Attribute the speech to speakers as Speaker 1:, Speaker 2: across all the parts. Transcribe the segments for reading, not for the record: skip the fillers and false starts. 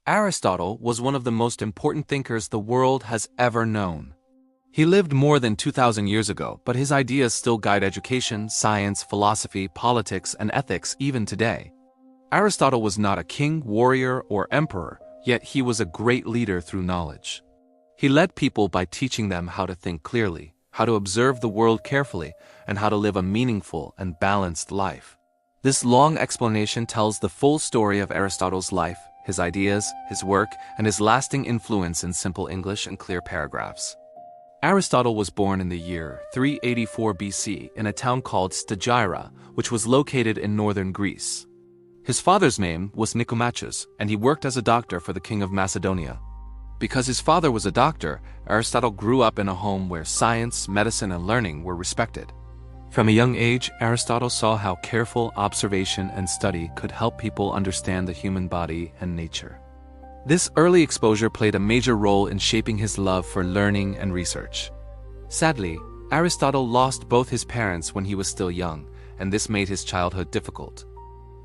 Speaker 1: Aristotle was one of the most important thinkers the world has ever known. He lived more than 2,000 years ago, but his ideas still guide education, science, philosophy, politics, and ethics even today. Aristotle was not a king, warrior, or emperor, yet he was a great leader through knowledge. He led people by teaching them how to think clearly, how to observe the world carefully, and how to live a meaningful and balanced life. This long explanation tells the full story of Aristotle's life, his ideas, his work, and his lasting influence in simple English and clear paragraphs. Aristotle was born in the year 384 BC in a town called Stagira, which was located in northern Greece. His father's name was Nicomachus, and he worked as a doctor for the king of Macedonia. Because his father was a doctor, Aristotle grew up in a home where science, medicine, and learning were respected. From a young age, Aristotle saw how careful observation and study could help people understand the human body and nature. This early exposure played a major role in shaping his love for learning and research. Sadly, Aristotle lost both his parents when he was still young, and this made his childhood difficult.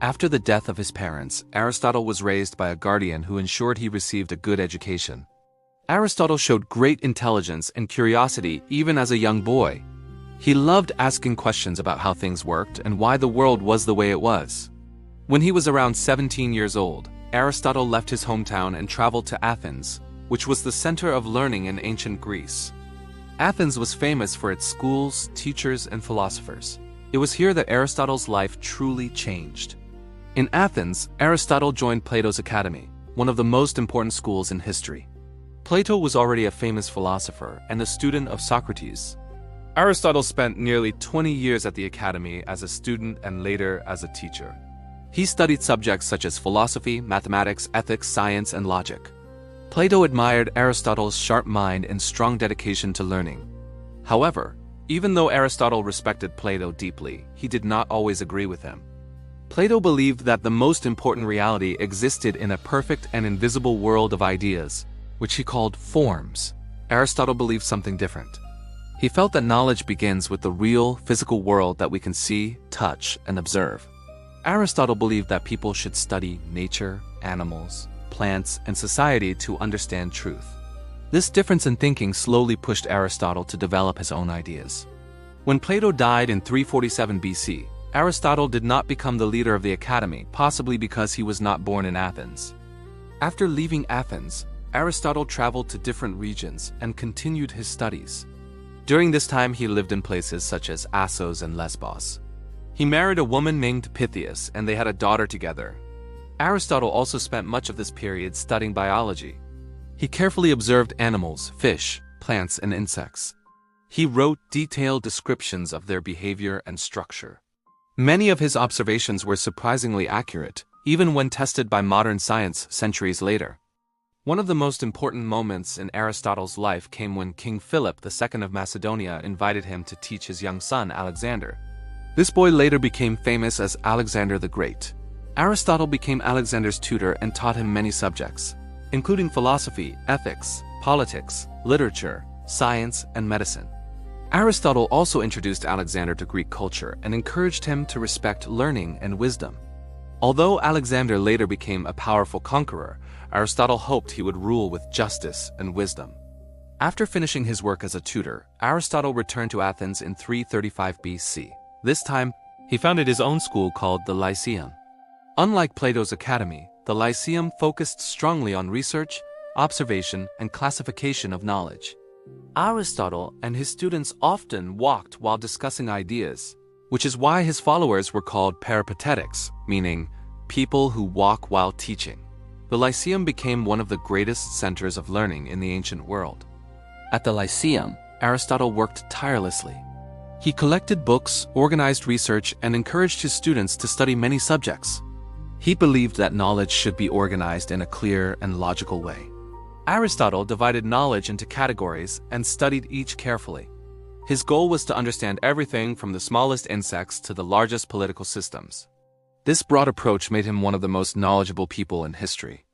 Speaker 1: After the death of his parents, Aristotle was raised by a guardian who ensured he received a good education. Aristotle showed great intelligence and curiosity even as a young boy. He loved asking questions about how things worked and why the world was the way it was. When he was around 17 years old, Aristotle left his hometown and traveled to Athens, which was the center of learning in ancient Greece. Athens was famous for its schools, teachers, and philosophers. It was here that Aristotle's life truly changed. In Athens, Aristotle joined Plato's academy, one of the most important schools in history. Plato was already a famous philosopher and a student of Socrates. Aristotle spent nearly 20 years at the academy as a student and later as a teacher. He studied subjects such as philosophy, mathematics, ethics, science, and logic. Plato admired Aristotle's sharp mind and strong dedication to learning. However, even though Aristotle respected Plato deeply, he did not always agree with him. Plato believed that the most important reality existed in a perfect and invisible world of ideas, which he called forms. Aristotle believed something different. He felt that knowledge begins with the real, physical world that we can see, touch, and observe. Aristotle believed that people should study nature, animals, plants, and society to understand truth. This difference in thinking slowly pushed Aristotle to develop his own ideas. When Plato died in 347 BC, Aristotle did not become the leader of the academy, possibly because he was not born in Athens. After leaving Athens, Aristotle traveled to different regions and continued his studies. During this time, he lived in places such as Assos and Lesbos. He married a woman named Pythias, and they had a daughter together. Aristotle also spent much of this period studying biology. He carefully observed animals, fish, plants, and insects. He wrote detailed descriptions of their behavior and structure. Many of his observations were surprisingly accurate, even when tested by modern science centuries later. One of the most important moments in Aristotle's life came when King Philip II of Macedonia invited him to teach his young son, Alexander. This boy later became famous as Alexander the Great. Aristotle became Alexander's tutor and taught him many subjects, including philosophy, ethics, politics, literature, science, and medicine. Aristotle also introduced Alexander to Greek culture and encouraged him to respect learning and wisdom. Although Alexander later became a powerful conqueror, Aristotle hoped he would rule with justice and wisdom. After finishing his work as a tutor, Aristotle returned to Athens in 335 BC. This time, he founded his own school called the Lyceum. Unlike Plato's academy, the Lyceum focused strongly on research, observation, and classification of knowledge. Aristotle and his students often walked while discussing ideas, which is why his followers were called peripatetics, meaning people who walk while teaching. The Lyceum became one of the greatest centers of learning in the ancient world. At the Lyceum, Aristotle worked tirelessly. He collected books, organized research, and encouraged his students to study many subjects. He believed that knowledge should be organized in a clear and logical way. Aristotle divided knowledge into categories and studied each carefully. His goal was to understand everything from the smallest insects to the largest political systems. This broad approach made him one of the most knowledgeable people in history.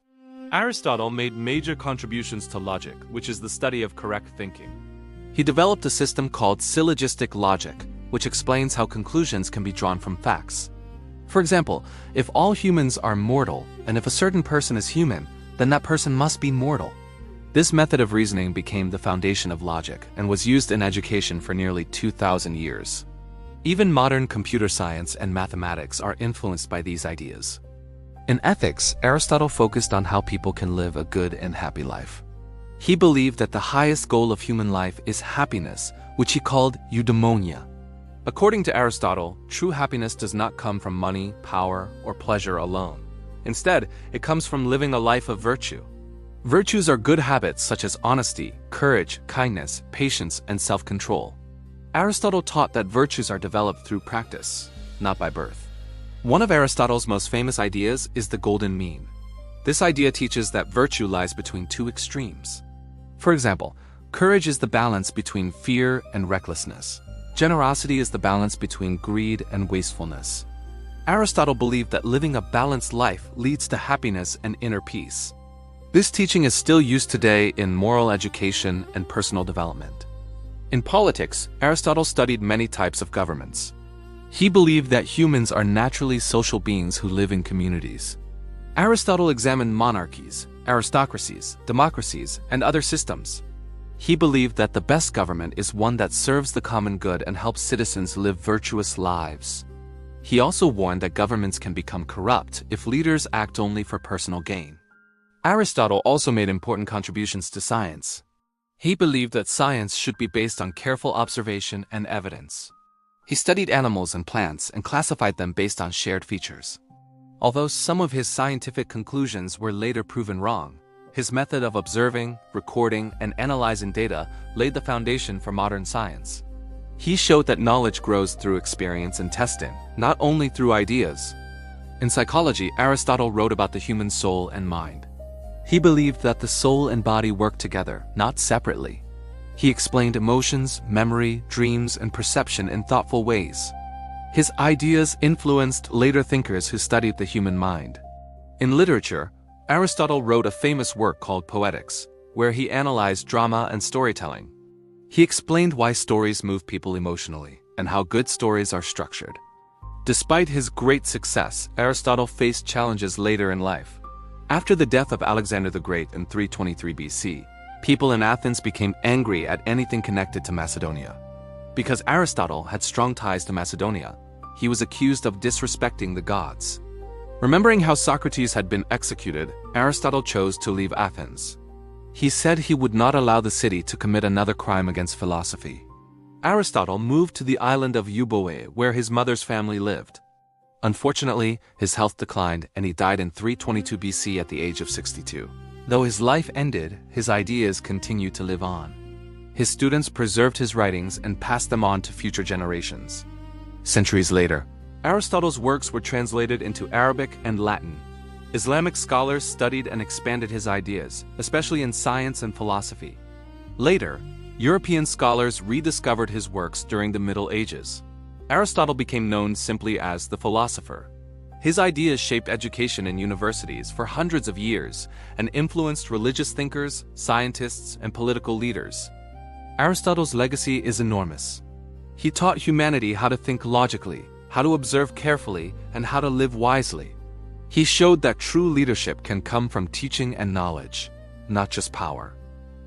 Speaker 1: Aristotle made major contributions to logic, which is the study of correct thinking. He developed a system called syllogistic logic, which explains how conclusions can be drawn from facts. For example, if all humans are mortal, and if a certain person is human, then that person must be mortal. This method of reasoning became the foundation of logic and was used in education for nearly 2,000 years. Even modern computer science and mathematics are influenced by these ideas. In ethics, Aristotle focused on how people can live a good and happy life. He believed that the highest goal of human life is happiness, which he called eudaimonia. According to Aristotle, true happiness does not come from money, power, or pleasure alone. Instead, it comes from living a life of virtue. Virtues are good habits such as honesty, courage, kindness, patience, and self-control. Aristotle taught that virtues are developed through practice, not by birth. One of Aristotle's most famous ideas is the golden mean. This idea teaches that virtue lies between two extremes. For example, courage is the balance between fear and recklessness. Generosity is the balance between greed and wastefulness. Aristotle believed that living a balanced life leads to happiness and inner peace. This teaching is still used today in moral education and personal development. In politics, Aristotle studied many types of governments. He believed that humans are naturally social beings who live in communities. Aristotle examined monarchies, aristocracies, democracies, and other systems. He believed that the best government is one that serves the common good and helps citizens live virtuous lives. He also warned that governments can become corrupt if leaders act only for personal gain. Aristotle also made important contributions to science. He believed that science should be based on careful observation and evidence. He studied animals and plants and classified them based on shared features. Although some of his scientific conclusions were later proven wrong, his method of observing, recording, and analyzing data laid the foundation for modern science. He showed that knowledge grows through experience and testing, not only through ideas. In psychology, Aristotle wrote about the human soul and mind. He believed that the soul and body work together, not separately. He explained emotions, memory, dreams, and perception in thoughtful ways. His ideas influenced later thinkers who studied the human mind. In literature, Aristotle wrote a famous work called Poetics, where he analyzed drama and storytelling. He explained why stories move people emotionally and how good stories are structured. Despite his great success, Aristotle faced challenges later in life. After the death of Alexander the Great in 323 BC, people in Athens became angry at anything connected to Macedonia. Because Aristotle had strong ties to Macedonia, he was accused of disrespecting the gods. Remembering how Socrates had been executed, Aristotle chose to leave Athens. He said he would not allow the city to commit another crime against philosophy. Aristotle moved to the island of Euboea, where his mother's family lived. Unfortunately, his health declined and he died in 322 BC at the age of 62. Though his life ended, his ideas continued to live on. His students preserved his writings and passed them on to future generations. Centuries later, Aristotle's works were translated into Arabic and Latin. Islamic scholars studied and expanded his ideas, especially in science and philosophy. Later, European scholars rediscovered his works during the Middle Ages. Aristotle became known simply as the philosopher. His ideas shaped education in universities for hundreds of years and influenced religious thinkers, scientists, and political leaders. Aristotle's legacy is enormous. He taught humanity how to think logically, how to observe carefully, and how to live wisely. He showed that true leadership can come from teaching and knowledge, not just power.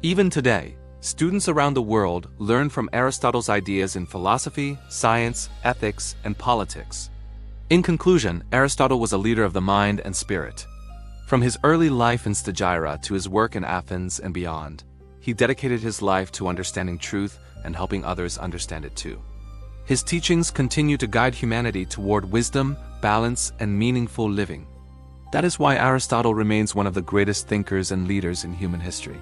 Speaker 1: Even today, students around the world learn from Aristotle's ideas in philosophy, science, ethics, and politics. In conclusion, Aristotle was a leader of the mind and spirit. From his early life in Stagira to his work in Athens and beyond, he dedicated his life to understanding truth and helping others understand it too. His teachings continue to guide humanity toward wisdom, balance, and meaningful living. That is why Aristotle remains one of the greatest thinkers and leaders in human history.